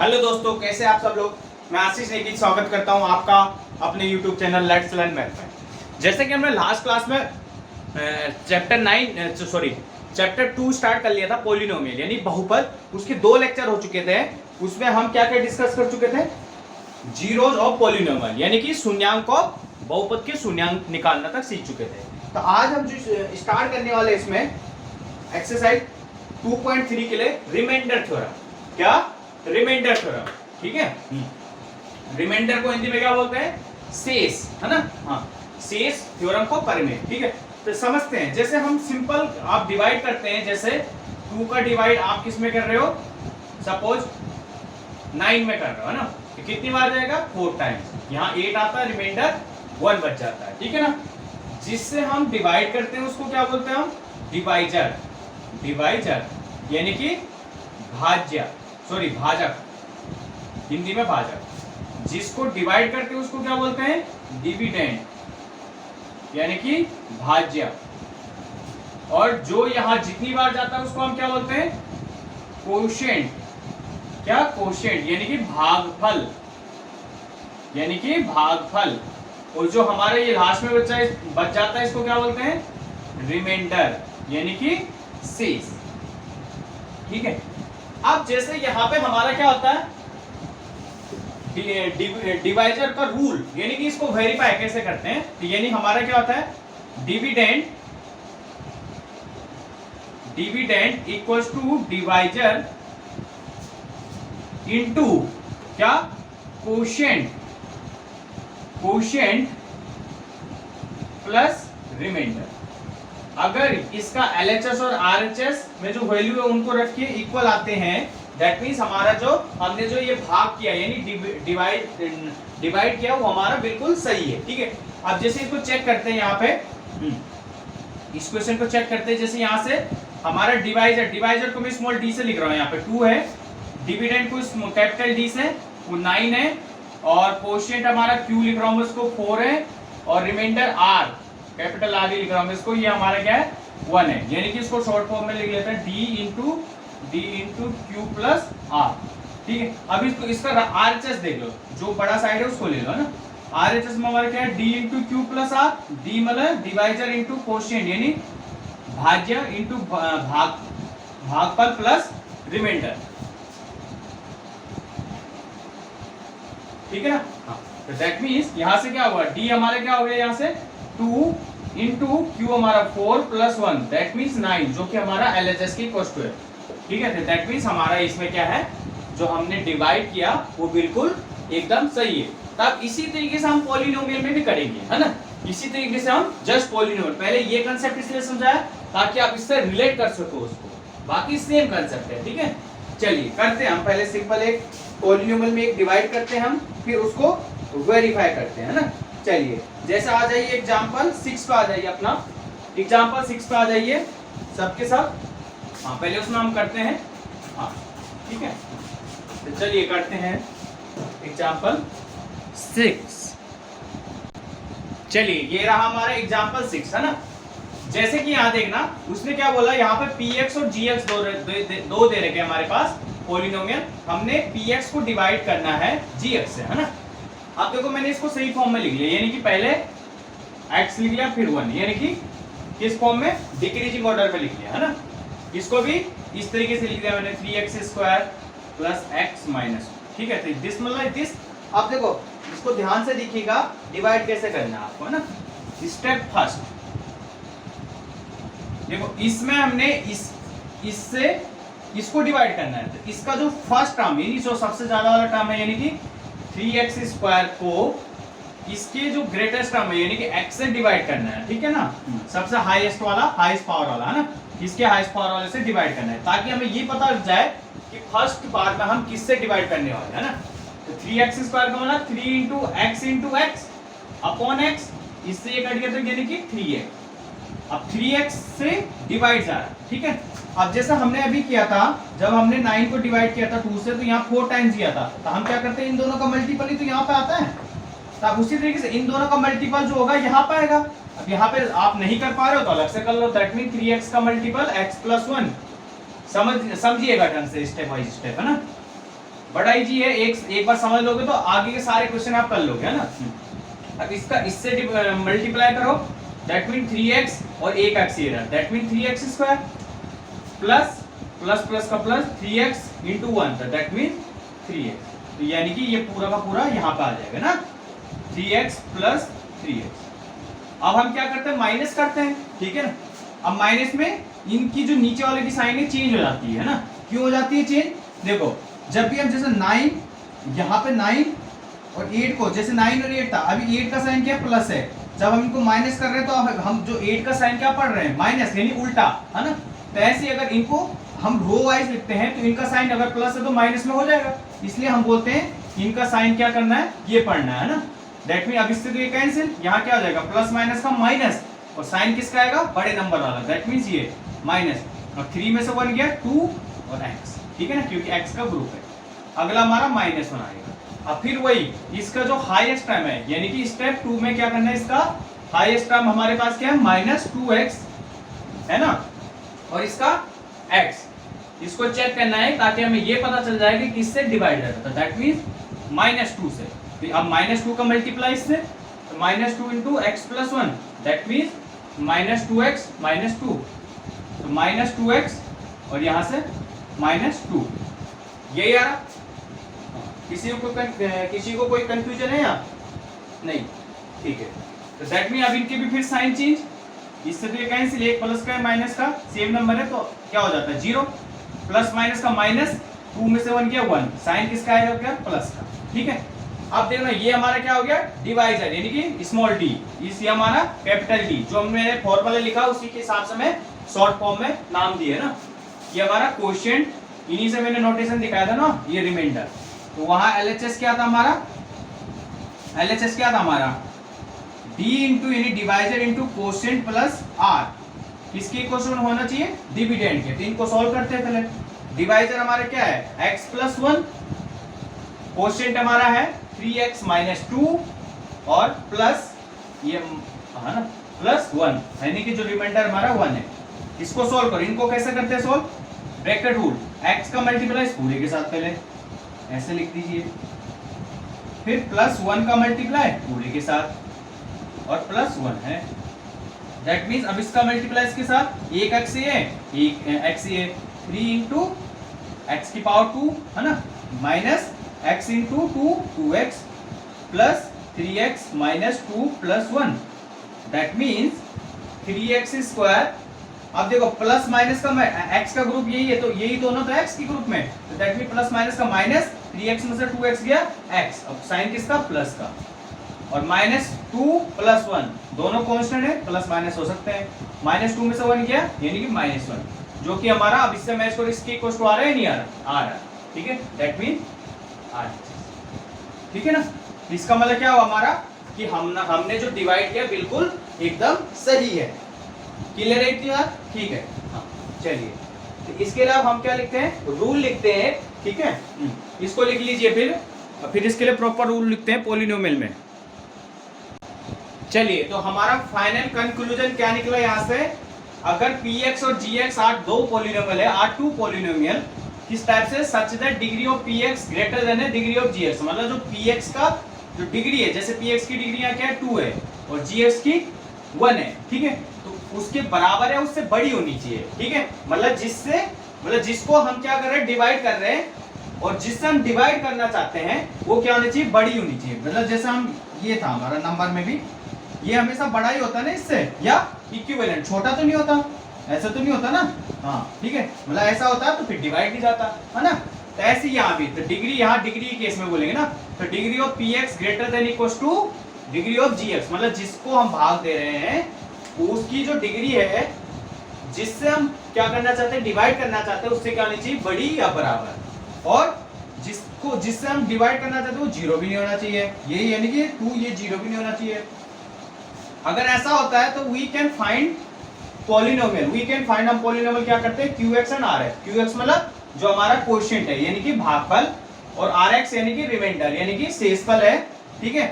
Hello दोस्तों, कैसे आप सब लोग। मैं आशीष नेगी स्वागत करता हूं आपका अपने YouTube channel let's learn math में। जैसे कि हमने लास्ट क्लास में चैप्टर 2 स्टार्ट कर लिया था, पॉलिनोमियल यानी बहुपद। उसके 2 लेक्चर हो चुके थे। उसमें हम क्या क्या डिस्कस कर चुके थे? जीरोज ऑफ पॉलिनोमियल यानी कि शून्यांक को बहुपद के शून्यांक निकालना तक सीख चुके थे। तो आज हम जो स्टार्ट करने वाले इसमें एक्सरसाइज 2.3 के लिए रिमाइंडर थ्योरम। क्या? Remainder theorem. ठीक है। रिमाइंडर को हिंदी में क्या बोलते हैं? शेष, है ना। हाँ, शेष थ्योरम को परिमेय। ठीक है, तो समझते हैं। जैसे हम सिंपल आप डिवाइड करते हैं, जैसे 2 का डिवाइड आप किस में कर रहे हो? सपोज 9 में कर रहे हो, है ना। तो कितनी बार जाएगा? 4 टाइम्स। यहाँ 8 आता है, रिमाइंडर 1 बच जाता है। ठीक है ना। जिससे हम डिवाइड करते हैं उसको क्या बोलते हैं हम? डिवाइजर। डिवाइजर यानी कि भाजक, हिंदी में भाजक। जिसको डिवाइड करते हैं उसको क्या बोलते हैं? डिविडेंड यानी कि भाज्य। और जो यहां जितनी बार जाता है उसको हम क्या बोलते हैं? कोशेंट। क्या? कोशेंट यानी कि भागफल, यानी कि भागफल। और जो हमारा ये लास्ट में बच जाता है इसको क्या बोलते हैं? रिमाइंडर यानी कि शेष। ठीक है। अब जैसे यहाँ पे हमारा क्या होता है? डिवाइजर का रूल, यानी कि इसको वेरीफाई कैसे करते हैं? तो यानी हमारा क्या होता है? Dividend equals to divisor into क्या? Quotient plus remainder. अगर इसका LHS और RHS में जो वैल्यू है उनको रखिए इक्वल आते हैं, दैट मीन्स हमारा जो हमने जो ये भाग किया यानी डिवाइड किया वो हमारा बिल्कुल सही है। ठीक है। अब जैसे इसको चेक करते हैं यहाँ पे, इस क्वेश्चन को चेक करते हैं। जैसे यहाँ से हमारा डिवाइजर को मैं स्मॉल डी से लिख रहा हूँ, यहाँ पे 2 है। डिविडेंड को कैपिटल डी से वो 9 है। और कोशेंट हमारा Q लिख रहा हूँ उसको 4 है। और रिमाइंडर R कैपिटल आर लिख रहा हूं इसको, ये हमारा क्या है? 1 है। यानी कि इसको शॉर्ट फॉर्म में लिख लेते हैं D into Q plus R। ठीक है। अब इसको इसका RHS देख लो, जो बड़ा साइड है उसको ले लो ना। RHS में हमारा क्या है? D into Q plus R। D मतलब डिवाइजर इंटू कोशेंट यानी भाज्य इंटू भागफल प्लस रिमाइंडर। ठीक है ना। हाँ, तो दैट मींस यहां से क्या हुआ? D हमारे क्या हो गया? यहां से 2 इंटू Q हमारा 4 प्लस 1 दैट मीन्स 9, जो कि हमारा LHS की इक्वल टू है। ठीक है। दैट मीन्स हमारा इसमें क्या है? जो हमने डिवाइड किया वो बिल्कुल एकदम सही है। तब इसी तरीके से हम पॉलिनोमियल में भी करेंगे, है ना। इसी तरीके से हम जस्ट पॉलिनोमियल, पहले ये कंसेप्ट इसलिए समझाया ताकि आप इससे रिलेट कर सको उसको, बाकी सेम कंसेप्ट है। ठीक है। चलिए करते हैं हम। पहले सिंपल एक पॉलिनोमियल में एक डिवाइड करते हैं हम, फिर उसको वेरीफाई करते हैं, है ना। चलिए जैसे आ जाइए एग्जांपल 6 पे आ जाइए, अपना एग्जांपल 6 पे आ जाइए सबके सब। हाँ, पहले उसमें हम करते हैं। हाँ ठीक है, तो चलिए करते हैं एग्जांपल 6। चलिए ये रहा हमारा एग्जांपल 6, है ना। जैसे कि यहाँ देखना, उसने क्या बोला? यहाँ पे px और gx दो दे रखे हमारे पास पॉलिनोमियल। हमने px को डिवाइड करना है gx से, है ना। अब देखो मैंने इसको सही फॉर्म में लिख लिया, यानी कि पहले x लिख लिया फिर 1, यानी कि किस फॉर्म में? डिक्रीजिंग ऑर्डर में लिख लिया, है ना। इसको भी इस तरीके से लिख दिया मैंने 3x² प्लस x माइनस। ठीक है, तो दिस मतलब दिस। अब देखो इसको ध्यान से देखिएगा, डिवाइड कैसे करना है आपको, है ना। स्टेप फर्स्ट देखो, इसमें हमने इससे इसको डिवाइड करना है। तो इसका जो फर्स्ट टर्म यानी जो सबसे ज्यादा वाला टर्म है, यानी कि 3x² को इसके जो ग्रेटेस्ट टर्म है यानी कि x से डिवाइड करना है। ठीक है ना। सबसे हाईएस्ट वाला, हाईएस्ट पावर वाला, है ना। इसके हाईएस्ट पावर वाले से डिवाइड करना है, ताकि हमें ये पता लग जाए कि फर्स्ट बार में हम किससे डिवाइड करने वाले हैं, है ना। तो 3x² का मतलब 3 इंटू x अपॉन x, इससे ये कट गया तो यानी कि 3x। अब 3x से डिवाइड जा रहा है। ठीक है। अब जैसा हमने अभी किया था, जब हमने 9 को डिवाइड किया था 2 से, तो यहाँ 4 टाइम्स किया था। तो हम क्या करते हैं? इन दोनों का मल्टीपल ही तो यहाँ पे आता है। तो अब उसी तरीके से इन दोनों का मल्टीपल जो होगा यहाँ पे आएगा। अब यहाँ पे आप नहीं कर पा रहे हो तो अलग से कर लो। दैट मीन 3x का मल्टीपल x प्लस 1। समझिएगा ढंग से, स्टेप बाय स्टेप, है ना। बड़ा इजी है, एक बार समझ लोगे तो आगे के सारे क्वेश्चन आप कर लोगे, है ना। अब इसका इससे मल्टीप्लाई करो, दैट मीन 3x और एक x ये रहा, that mean 3x square plus plus plus का plus 3x into 1, that mean 3x। तो यानी कि ये पूरा का पूरा यहाँ पे आ जाएगा ना, 3x प्लस 3x। अब हम क्या करते हैं, माइनस करते हैं, ठीक है ना। अब माइनस में इनकी जो नीचे वाले की साइन है चेंज हो जाती है ना। क्यों हो जाती है चेंज, देखो जब भी हम जैसे 9 यहाँ पे 9 और 8 को, जैसे 9 और 8 था, अभी 8 का साइन क्या प्लस है, जब हम इनको माइनस कर रहे हैं तो हम जो 8 का साइन क्या पढ़ रहे हैं, माइनस, यानी उल्टा, है ना। तो ऐसे अगर इनको हम रो वाइज लिखते हैं तो इनका साइन अगर प्लस है तो माइनस में हो जाएगा, इसलिए हम बोलते हैं इनका साइन क्या करना है, ये पढ़ना है ना। दैट मीन अब इससे तो ये कैंसिल, यहाँ क्या हो जाएगा, प्लस माइनस का माइनस, और साइन किसका आएगा, बड़े नंबर वाला, दैट मीन्स ये माइनस। अब 3 में से 1 गया 2 और x, ठीक है ना, क्योंकि x का ग्रुप है। अगला हमारा -1 आएगा। अब फिर वही इसका जो हाईएस्ट टर्म है, यानी कि स्टेप 2 में क्या करना है, इसका हाईएस्ट टर्म हमारे पास क्या है, -2x, है ना, और इसका x, इसको चेक करना है ताकि हमें ये पता चल जाए कि किससे डिवाइड रहता है, दैट मीन्स -2 से। तो अब -2 का मल्टीप्लाई इससे, तो -2 into x plus 1, that means -2x -2, तो -2x और यहाँ से -2, यही आ रहा। किसी को कोई कंफ्यूजन है या नहीं, ठीक है। तो दैट मीन अब इनके भी फिर साइन चेंज, इससे तो ये कैंसिल, एक प्लस का माइनस का सेम नंबर है तो क्या हो जाता है 0, प्लस माइनस का माइनस, 2 में से 1 गया 1, साइन किसका आएगा क्या, प्लस का, ठीक है। अब देखना ये हमारा क्या हो गया, डिवाइजर, यानी कि स्मॉल डी, इस ये हमारा कैपिटल डी, जो हमने फॉर्मूला लिखा उसी के हिसाब से मैं शॉर्ट फॉर्म में नाम दिए ना। ये हमारा क्वोशिएंट, इन्हीं से मैंने नोटेशन दिखाया था ना, ये रिमाइंडर। तो वहां एलएचएस क्या था हमारा, एलएचएस क्या था हमारा, डी इंटू यानी divisor into quotient plus R, किसके क्वेश्चन होना चाहिए, डिविडेंड के। तो इनको सॉल्व करते हैं पहले। डिवाइजर हमारा क्या है, x प्लस 1, क्वोशिएंट हमारा है 3x माइनस 2 और प्लस ये है ना प्लस 1, यानी कि जो रिमाइंडर हमारा 1 है। इसको सॉल्व करो, इनको कैसे करते हैं सॉल्व, ब्रैकेट रूल, x का मल्टीप्लाई इस पूरे के साथ पहले ऐसे लिख दीजिए, फिर प्लस 1 का मल्टीप्लाई पूरे के साथ और प्लस 1 है, दैट मीन्स अब इसका मल्टीप्लाई इसके साथ, एक x ये एक x ये 3 इंटू x की पावर 2, है ना, minus x into 2 2x plus 3x minus 2 plus 1, that means 3x square. अब देखो प्लस माइनस का x का ग्रुप यही है, तो यही दोनों तो x की ग्रुप में, तो दैट मीन प्लस माइनस का माइनस, 3x में से 2x गया x, अब साइन किसका, प्लस का, और -2 प्लस 1 दोनों कांस्टेंट है, प्लस माइनस हो सकते हैं, -2 में से 1 गया यानी कि -1, जो कि हमारा अब इससे मैच करो, इसके इक्वल टू आ रहा है नहीं आ रहा, आ रहा, ठीक है, दैट मीन आ रहा, ठीक है ना। इसका मतलब क्या हुआ हमारा कि हमने जो डिवाइड किया बिल्कुल एकदम सही है, क्लियर है इतनी बात, ठीक है। हाँ चलिए, तो इसके अलावा हम क्या लिखते हैं, रूल लिखते हैं, ठीक है, इसको लिख लीजिए फिर इसके लिए प्रॉपर रूल लिखते हैं पॉलिनोमियल में। चलिए, तो हमारा फाइनल कंक्लूजन क्या निकला यहाँ से, अगर px और gx आर दो पॉलिनोमियल है, आर टू पॉलिनोमियल, किस टाइप से, such that degree of px greater than है डिग्री ऑफ gx, मतलब जो px का जो डिग्री है, जैसे px की डिग्री यहाँ क्या है 2 है और gx की 1 है, ठीक है, तो उसके बराबर है, उससे बड़ी होनी चाहिए, ठीक है, मतलब जिसको हम क्या कर रहे हैं, डिवाइड कर रहे हैं, और जिससे हम डिवाइड करना चाहते हैं वो क्या होनी चाहिए, बड़ी होनी चाहिए। मतलब जैसे हम, ये था हमारा नंबर में भी, ये हमेशा बड़ा ही होता है ना इससे, या इक्विवेलेंट, छोटा तो नहीं होता, ऐसा तो नहीं होता ना, हाँ ठीक है, मतलब ऐसा होता है तो फिर डिवाइड नहीं जाता, है ना। तो ऐसे यहाँ भी, तो डिग्री, यहाँ डिग्री केस में बोलेंगे ना, तो degree of px greater than equals two degree of gx, मतलब जिसको हम भाग दे रहे हैं उसकी जो डिग्री है, जिससे हम क्या करना चाहते हैं, डिवाइड करना चाहते हैं, उससे क्या होनी चाहिए, बड़ी या बराबर, और जिससे हम डिवाइड करना चाहते हैं वो 0 भी नहीं होना चाहिए, यही यानी कि 2, ये 0 भी नहीं होना चाहिए। अगर ऐसा होता है तो वी कैन फाइंड पॉलिनोमियल, हम पॉलिनोमियल क्या करते हैं, qx एंड rx, qx मतलब जो हमारा क्वोशिएंट है यानी कि भागफल, और rx यानी कि रिमाइंडर यानी कि शेषफल है, ठीक है।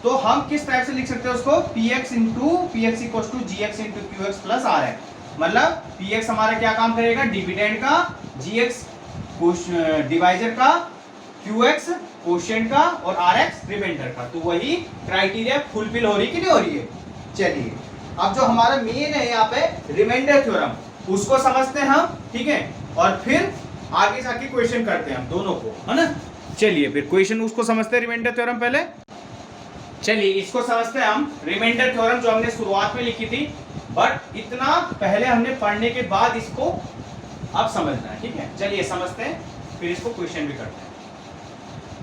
तो हम किस टाइप से लिख सकते हैं उसको, px equals to gx into qx plus rx, मतलब px हमारा क्या काम करेगा, डिविडेंड का, gx डिवाइजर का, QX क्वोशिएंट का और RX रिमाइंडर का। तो वही क्राइटेरिया फुलफिल हो रही कि नहीं हो रही है। चलिए अब जो हमारा मेन है यहाँ पे रिमाइंडर थ्योरम, उसको समझते हैं हम, ठीक है, और फिर आगे जाके क्वेश्चन करते हैं हम दोनों को, है ना। चलिए फिर क्वेश्चन उसको समझते हैं रिमाइंडर थ्योरम पहले। चलिए इसको समझते हैं हम, रिमाइंडर थ्योरम जो हमने शुरुआत में लिखी थी, बट इतना पहले हमने पढ़ने के बाद इसको अब समझना है, ठीक है। चलिए समझते हैं, फिर इसको क्वेश्चन भी करते हैं।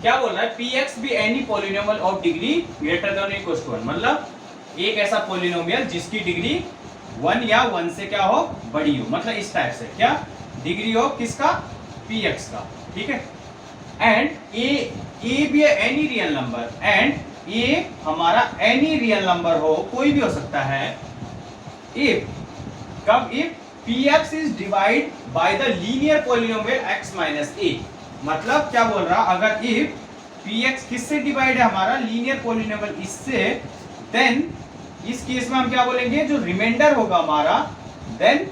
क्या बोल रहा है, px भी any polynomial of degree greater than equal to 1, मतलब एक ऐसा पॉलिनोमियल जिसकी डिग्री 1 या 1 से क्या हो, बड़ी हो, मतलब इस टाइप से, क्या डिग्री ऑफ किसका, px का, ठीक है। एंड ए भी है एनी रियल नंबर, एंड ए हमारा एनी रियल नंबर हो, कोई भी हो सकता है, इफ कब, if px is divide by the linear polynomial x minus a, मतलब क्या बोल रहा, अगर इफ px किससे डिवाइड है हमारा, लीनियर पॉलिनोमियल इससे, देन इस केस में हम क्या बोलेंगे, जो रिमाइंडर होगा हमारा, देन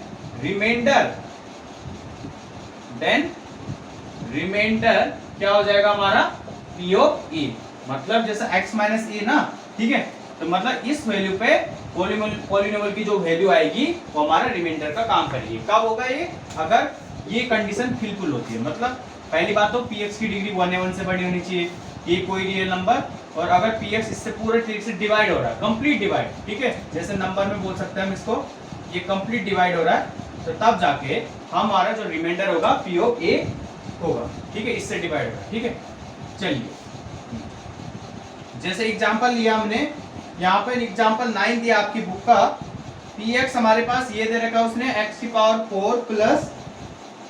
रिमाइंडर क्या हो जाएगा हमारा, p ऑफ a, मतलब जैसा x माइनस a ना, ठीक है। तो मतलब इस वैल्यू पे पॉलिनोमियल की जो वैल्यू आएगी वो हमारा रिमाइंडर का काम करेगी। कब होगा ये, अगर ये कंडीशन फुलफिल होती है, मतलब पहली बात तो px की डिग्री 1 या 1 से बड़ी होनी चाहिए, ये कोई रियल नंबर, और अगर px इससे पूरे तरीके से डिवाइड हो रहा है, कंप्लीट डिवाइड, ठीक है, जैसे नंबर में बोल सकते हैं हम इसको, ये कंप्लीट डिवाइड हो रहा है, तो तब जाके हमारा जो रिमाइंडर होगा p ऑफ a होगा, ठीक है, इससे डिवाइड होगा, ठीक है। चलिए जैसे एग्जांपल लिया हमने, यहाँ पर एग्जांपल 9 दिया आपकी बुक का, px हमारे पास ये दे रखा है उसने, x की power 4 plus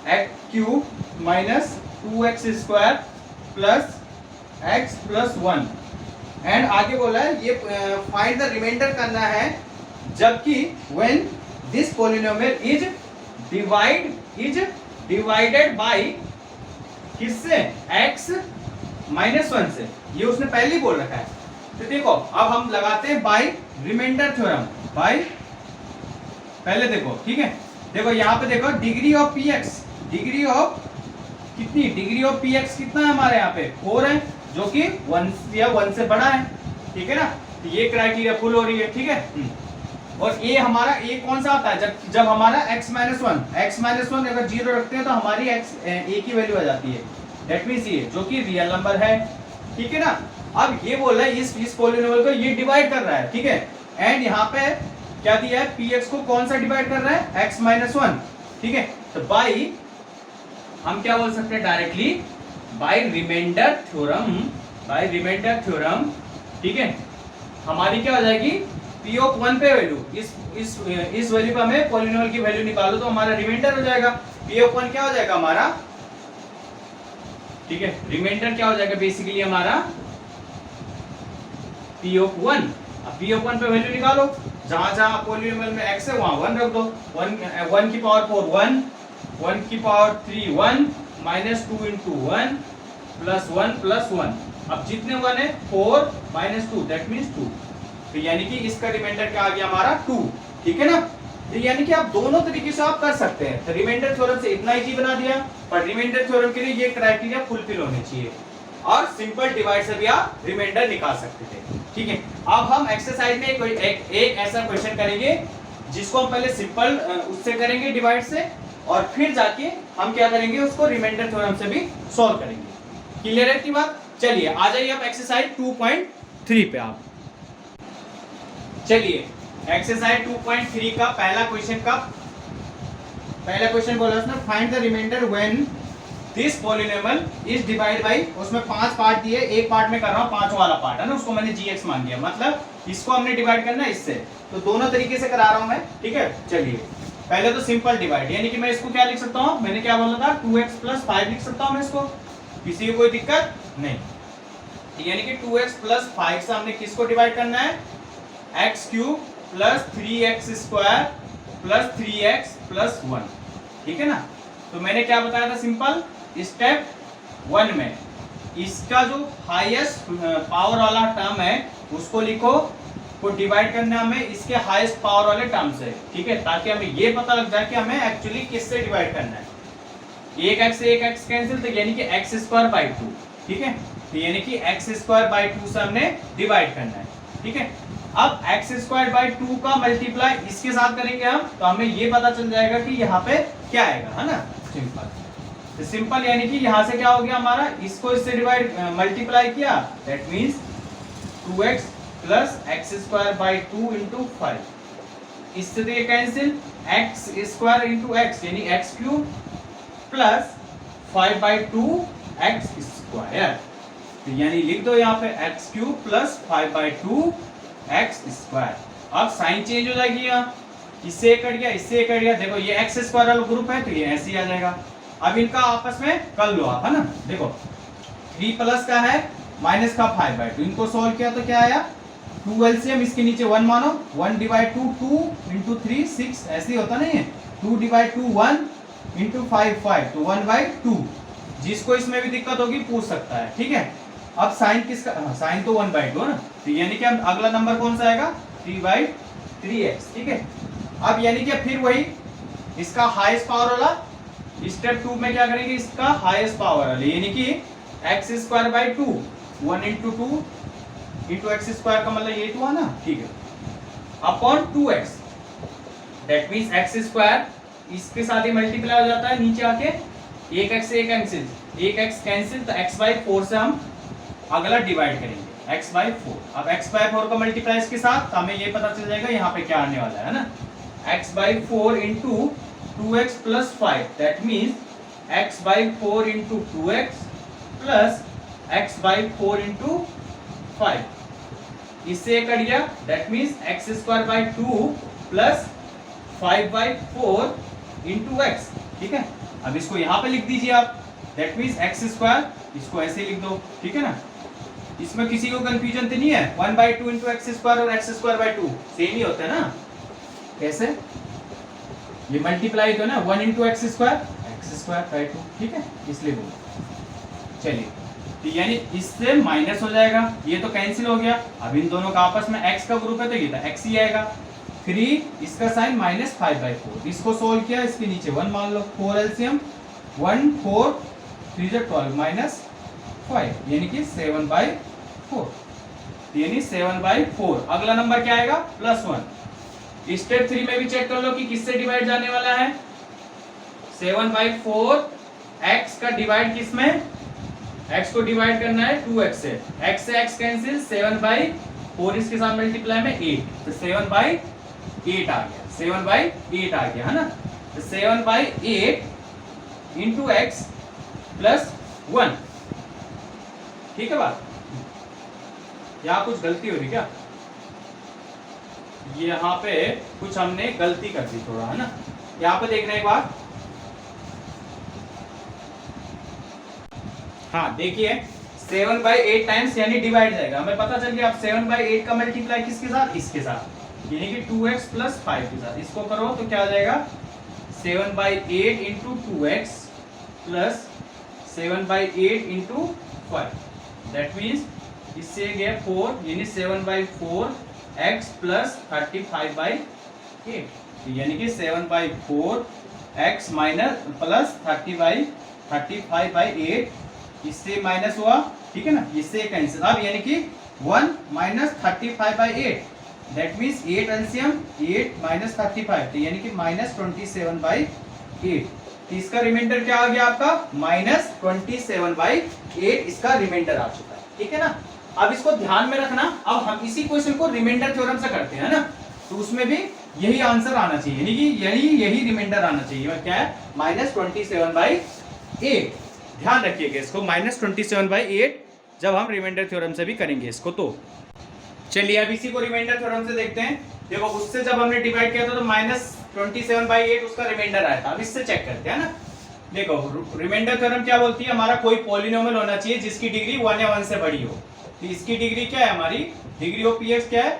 x cube minus 2x square plus x plus 1, and आगे बोला है ये फाइंड द रिमाइंडर करना है, जबकि when this polynomial is divided by किससे, x माइनस 1 से, ये उसने पहले ही बोल रखा है। तो देखो अब हम लगाते हैं बाय रिमाइंडर थ्योरम, बाय, पहले देखो, ठीक है, देखो यहाँ पे देखो degree of px, degree of कितनी, डिग्री ऑफ px कितना है हमारे यहाँ पे 4 है, जो कि 1 या 1 से बड़ा है, ठीक है ना, तो ये क्राइटेरिया फुल हो रही है, ठीक है। और a हमारा a कौन सा आता है, जब हमारा x माइनस 1 अगर 0 रखते हैं तो हमारी x a की वैल्यू आ जाती है, दैट मींस ये जो कि रियल नंबर है, ठीक है ना। अब ये बोल रहा है इस पॉलिनोमियल को ये डिवाइड कर रहा है, ठीक है, एंड यहाँ पे क्या दिया है, px को कौन सा डिवाइड कर रहा है, x माइनस 1, ठीक है। तो बाई हम क्या बोल सकते हैं डायरेक्टली, बाय रिमाइंडर थ्योरम, ठीक है, हमारी क्या हो जाएगी, p ऑफ 1 पे वैल्यू, इस वैल्यू पे हमें पॉलिनोमियल की वैल्यू निकालो तो हमारा रिमाइंडर हो जाएगा, p ऑफ 1 क्या हो जाएगा हमारा, ठीक है, रिमाइंडर क्या हो जाएगा बेसिकली हमारा p ऑफ 1, अब p ऑफ 1 पे वैल्यू निकालो, जहां जहां पॉलिनोमियल में x है वहां 1 रख दो, 1 की पावर 4 1, 1 की पावर 3 1, माइनस 2 इंटू 1 प्लस 1, अब जितने 1 है 4 माइनस 2, दैट मीन्स 2, तो यानी कि इसका रिमाइंडर क्या आ गया हमारा 2, ठीक है ना। तो यानी कि आप दोनों तरीके से आप कर सकते हैं, तो रिमाइंडर थ्योरम से इतना इजी बना दिया, पर रिमाइंडर थ्योरम के लिए ये क्राइटेरिया फुलफिल होने चाहिए, और सिंपल डिवाइड से भी आप रिमाइंडर निकाल सकते थे, ठीक है। अब हम एक्सरसाइज में एक ऐसा क्वेश्चन करेंगे जिसको हम पहले सिंपल उससे करेंगे डिवाइड से, और फिर जाके हम क्या करेंगे, उसको रिमाइंडर थ्योरम से भी सॉल्व करेंगे। क्लियर है की बात। चलिए आ जाइए आप एक्सरसाइज 2.3 पे। आप चलिए एक्सरसाइज 2.3 का पहला क्वेश्चन बोला उसने, find the remainder when this polynomial is divide by, उसमें 5 पार्ट दिए, एक पार्ट में कर रहा हूं, 5 वाला पार्ट है ना, उसको मैंने gx मान लिया, मतलब इसको हमने डिवाइड करना है इससे, तो दोनों तरीके से करा रहा हूं मैं, ठीक है। चलिए पहले तो सिंपल डिवाइड, यानी कि मैं इसको क्या लिख सकता हूं, मैंने क्या बोला था 2x प्लस 5 लिख सकता हूं मैं इसको, किसी को कोई दिक्कत नहीं, यानी कि 2x प्लस 5 से हमने किसको डिवाइड करना है, x cube plus 3x square plus 3x plus 1, ठीक है ना। तो मैंने क्या बताया था, सिंपल स्टेप 1 में इसका जो हाईएस्ट पावर वाला टर्म है उसको लिखो, को डिवाइड करना हमें इसके हाईएस्ट पावर वाले टर्म से, ठीक है, ताकि हमें ये पता लग जाए कि हमें एक्चुअली किससे डिवाइड करना है। एक x कैंसिल, तो यानी कि x स्क्वायर बाई 2, ठीक है, तो यानी कि एक्स स्क्वायर बाई 2 से हमने डिवाइड करना है, ठीक है। अब एक्स स्क्वायर बाई 2 का मल्टीप्लाई इसके साथ करेंगे हम, तो हमें ये पता चल जाएगा कि यहाँ पे क्या आएगा, है ना, सिंपल। तो सिंपल यानी कि यहाँ से क्या हो गया हमारा, इसको इससे डिवाइड मल्टीप्लाई किया, that means 2x plus x square by 2 into 5, इससे तो ये cancel, x square into x यानी x cube plus 5 by 2 x square, तो यानी लिख दो यहाँ पे x cube plus 5 by 2 x square. अब साइन चेंज हो जाएगी, यहाँ इससे कट गया, इससे कट गया, देखो ये एक्स स्क्वायर वाला ग्रुप है तो ये ऐसे ही आ जाएगा। अब इनका आपस में कर लो आप, है ना, देखो 3 प्लस का है माइनस का 5 बाई 2, इनको सोल्व किया तो क्या आया, 2 एलसीएम, इसके नीचे 1 मानो, 1 डिवाइड 2 2 इंटू 3 6, ऐसे ही होता नहीं है, 2 डिवाइड 2 1 इंटू 5 5, तो 1 बाई 2। जिसको इसमें भी दिक्कत होगी पूछ सकता है, ठीक है। अब साइन किसका, साइन तो 1 बाई 2 है ना, तो यानी कि हम अगला नंबर कौन सा आएगा, 3 बाई 3x, ठीक है। अब यानी कि फिर वही इसका हाईएस्ट पावर वाला, स्टेप 2 में क्या करेंगे, इसका हाईएस्ट पावर वाला, यानी कि x square by 2, 1 into 2 into x square का मतलब ये 2 है ना, ठीक है, upon 2x, that means x square इसके साथ ही मल्टीप्लाई हो जाता है, नीचे आके एक एक्स से एक कैंसिल, एक एक्स कैंसिल, तो x बाई 4 से हम अगला डिवाइड करेंगे, x बाई 4। अब x बाई 4 का मल्टीप्लाई इसके साथ, तो हमें ये पता चल जाएगा यहाँ पे क्या आने वाला है ना, x by 4 into 2x plus 5, that means x by 4 into 2x plus x by 4 into 5, इससे कट गया, that means x square by 2 plus 5 by 4 into x, ठीक है। अब इसको यहाँ पे लिख दीजिए आप, दैट मीन्स एक्स स्क्वायर, इसको ऐसे लिख दो, ठीक है ना, इसमें किसी को कंफ्यूजन तो नहीं है, 1 बाई 2 इंटू एक्स स्क्वायर और एक्स स्क्वायर बाई 2 सेम ही होता है ना, कैसे, ये मल्टीप्लाई तो ना 1 इंटू एक्स स्क्वायर बाई 2, ठीक है, इसलिए बोलो। चलिए, तो यानी इससे माइनस हो जाएगा, ये तो कैंसिल हो गया, अब इन दोनों का आपस में x का ग्रुप है तो ये तो x ही आएगा, 3 इसका साइन माइनस 5 बाई 4, इसको सोल्व किया, इसके नीचे 1 मान लो, 4 एलसीएम 1 4 3 12 माइनस 5 यानी कि 7 बाई 4, यानी 7 बाई 4। अगला नंबर क्या आएगा, +1। स्टेप 3 में भी चेक कर लो कि किससे डिवाइड जाने वाला है, 7 बाई 4, x का डिवाइड किसमें, x को डिवाइड करना है 2x से, x से x कैंसिल, 7 बाई 4 इसके साथ मल्टीप्लाई में 8, तो 7 बाई 8 आ गया, 7 बाई 8 आ गया, है ना, तो 7 बाई 8 इंटू एक्स प्लस 1, ठीक है बात। यहाँ कुछ गलती हो रही क्या, यहाँ पे कुछ हमने गलती कर दी थोड़ा, है ना, यहाँ पे देखना एक बार, हाँ देखिए 7 बाई 8 टाइम्स यानी डिवाइड जाएगा, हमें पता चल गया। अब 7 बाई 8 का मल्टीप्लाई किसके साथ, इसके साथ, यानी कि 2x प्लस 5 के साथ, इसको करो तो क्या आ जाएगा, 7 by 8 into 2x plus 7 by 8 into 5, that means इससे गया 4, यानी 7 बाई 4 x प्लस 35 बाई 8, यानी कि 7 by 4 x minus plus 35 by 8, इससे माइनस हुआ, ठीक है ना, इससे कैंसिल, अब यानी कि 1 minus 35 by 8, that means 8 LCM 8 minus 35, तो यानी कि माइनस 27 बाई 8, तो इसका रिमाइंडर क्या आ गया आपका, माइनस 27 बाई 8 इसका रिमाइंडर आ चुका है, ठीक है ना। अब इसको ध्यान में रखना, अब हम इसी क्वेश्चन को रिमाइंडर थ्योरम से करते हैं ना, तो उसमें भी यही आंसर आना चाहिए, यानी कि यही रिमाइंडर आना चाहिए, क्या है, माइनस 27 बाई 8, ध्यान रखिएगा इसको, माइनस 27 बाई 8 जब हम रिमाइंडर थ्योरम से भी करेंगे इसको। तो चलिए अब इसी को रिमाइंडर थ्योरम से देखते हैं, देखो उससे जब हमने डिवाइड किया था तो माइनस 27 बाई 8 उसका रिमाइंडर आया था, अब इससे चेक करते हैं ना। देखो रिमाइंडर थ्योरम क्या बोलती है, हमारा कोई पॉलिनोमियल होना चाहिए जिसकी डिग्री 1 या 1 से बड़ी हो, तो इसकी डिग्री क्या है, हमारी डिग्री ऑफ px क्या है,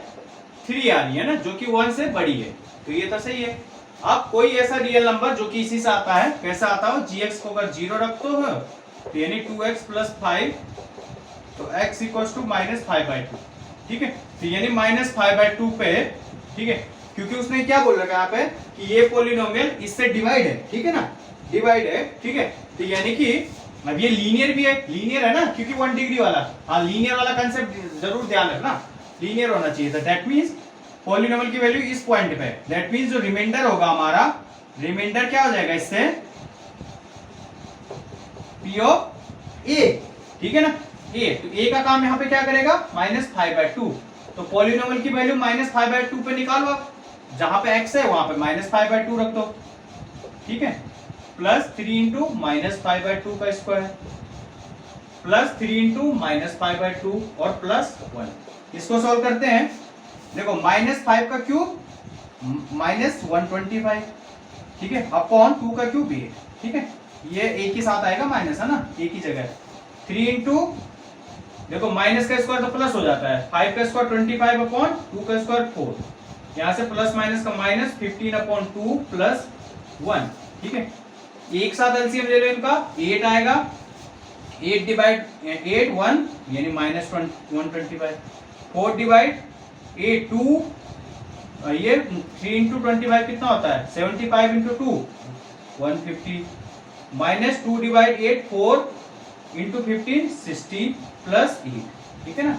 3 आ रही है ना, जो कि 1 से बड़ी है, तो ये तो सही है। अब कोई ऐसा रियल नंबर जो कि इसी से आता है, कैसा आता हो, gx को अगर 0 रखते हो तो यानी 2x प्लस 5, तो x equals to minus 5 by 2, ठीक है, तो यानी माइनस 5 बाई 2 पे, ठीक है, क्योंकि उसने क्या बोल रखा है यहाँ पे कि ये पॉलिनोमियल इससे डिवाइड है, ठीक है ना, डिवाइड है, ठीक है, तो यानी कि अब ये लीनियर भी है, लीनियर है ना क्योंकि 1 डिग्री वाला। हाँ लीनियर वाला कंसेप्ट जरूर ध्यान रखना, लीनियर होना चाहिए था। दैट मींस पॉलिनोमियल की वैल्यू इस पॉइंट पे, दैट मींस जो रिमाइंडर होगा हमारा, रिमाइंडर क्या हो जाएगा इससे, पी ऑफ ए, ठीक है ना, ए। तो ए का काम यहाँ पे क्या करेगा, -5/2। तो पॉलिनोमियल की वैल्यू -5/2 पे निकालो आप, जहां पे x है वहां पे -5/2 रख दो, ठीक है। प्लस 3 इंटू -5/2 का स्क्वायर, प्लस 3 इंटू -5/2 और प्लस 1। इसको सॉल्व करते हैं। देखो -5 का क्यूब -125, ठीक है, अपॉन 2 का क्यूब 8, ठीक है। ये एक ही साथ आएगा माइनस, है ना, एक ही जगह। 3 इंटू, देखो माइनस का स्क्वायर तो प्लस हो जाता है, 5 का स्क्वायर 25 अपॉन 2 का स्क्वायर 4, यहां से प्लस माइनस का माइनस 15 अपॉन 2 प्लस 1, ठीक है। एक साथ एलसीएम ले लो इनका, 8 आएगा, 8 डिवाइड 8 1 यानी -125, 4 डिवाइड 8 2, ये 3 इंटू 25 कितना होता है, 75 into 2 150, minus 2 divide 8 4 into 15 60 plus 8, ठीक है ना।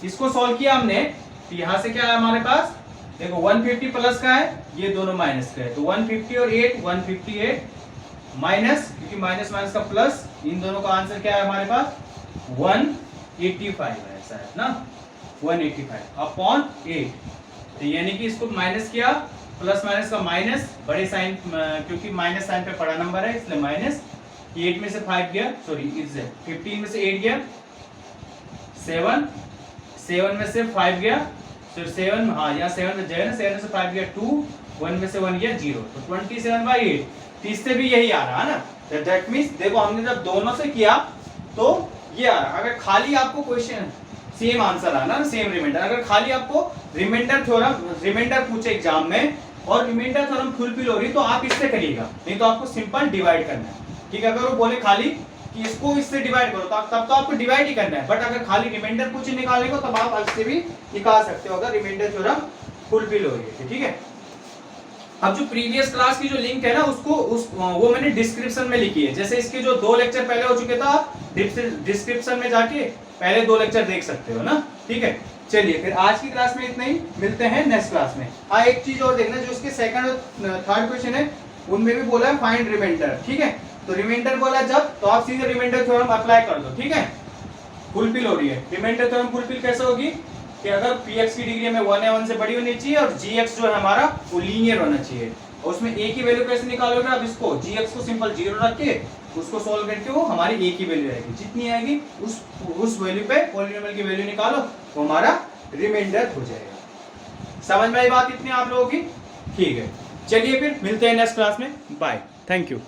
इसको सॉल्व किया हमने, तो यहां से क्या है हमारे पास, देखो 150 प्लस का है, ये दोनों माइनस का है, तो 150 और 8 158 माइनस, क्योंकि माइनस माइनस का प्लस, इन दोनों का आंसर क्या है हमारे पास 185 है, ऐसा है ना, 185 अपॉन 8। तो यानी कि इसको माइनस किया, प्लस माइनस का माइनस, बड़े साइन, क्योंकि माइनस साइन पे बड़ा नंबर है इसलिए माइनस, 8 में से 5 गया, सॉरी इससे 15 में से 8 गया, 7 में से 5 गया, तो 7, हाँ यहाँ 7 में जाए ना, 7 में से 5 गया 2, 1 में से 1 गया 0, तो 27/8, तीसरे भी यही आ रहा है ना। दैट मींस देखो हमने जब दोनों से किया तो ये आ रहा। अगर खाली आपको क्वेश्चन सेम आंसर आना, सेम रिमाइंडर, अगर खाली आपको रिमाइंडर थ्योरम, रिमाइंडर पूछे एग्जाम में और रिमाइंडर थ्योरम फुलफिल हो रही तो आप इससे करिएगा, नहीं तो आपको सिंपल डिवाइड करना है, ठीक है। अगर वो बोले खाली कि इसको इससे डिवाइड करो तो तब तो आपको डिवाइड ही करना है, बट अगर खाली रिमाइंडर पूछे निकालने को तब आप इससे भी निकाल सकते हो अगर रिमाइंडर थ्योरम फुलफिल हो रही है, ठीक है। अब जो प्रीवियस क्लास की जो लिंक है ना उसको वो मैंने डिस्क्रिप्शन में लिखी है, जैसे इसके जो 2 लेक्चर पहले हो चुके थे आप डिस्क्रिप्शन में जाके पहले 2 लेक्चर देख सकते हो ना, ठीक है। चलिए फिर आज की क्लास में इतना ही, मिलते हैं नेक्स्ट क्लास में। हाँ एक चीज और देखना, जो उसके सेकंड और थर्ड क्वेश्चन है उनमें भी बोला है फाइंड रिमाइंडर, ठीक है। तो रिमाइंडर बोला जब, तो आप सीधे रिमाइंडर थ्योरम अप्लाई कर दो, ठीक है। फुलफिल हो रही है रिमाइंडर थ्योरम, फुलफिल कैसे होगी कि अगर px की डिग्री में 1 है 1 से बड़ी होनी चाहिए और gx जो है हमारा वो लीनियर होना चाहिए, और उसमें a की वैल्यू कैसे निकालोगे, अब इसको gx को सिंपल 0 रख के उसको सोल्व करके वो हमारी a की वैल्यू आएगी, जितनी आएगी उस वैल्यू पे पॉलिनोमियल की वैल्यू निकालो, वो हमारा रिमाइंडर हो जाएगा। समझ में आई बात इतनी आप लोगों की, ठीक है। चलिए फिर मिलते हैं नेक्स्ट क्लास में, बाय, थैंक यू।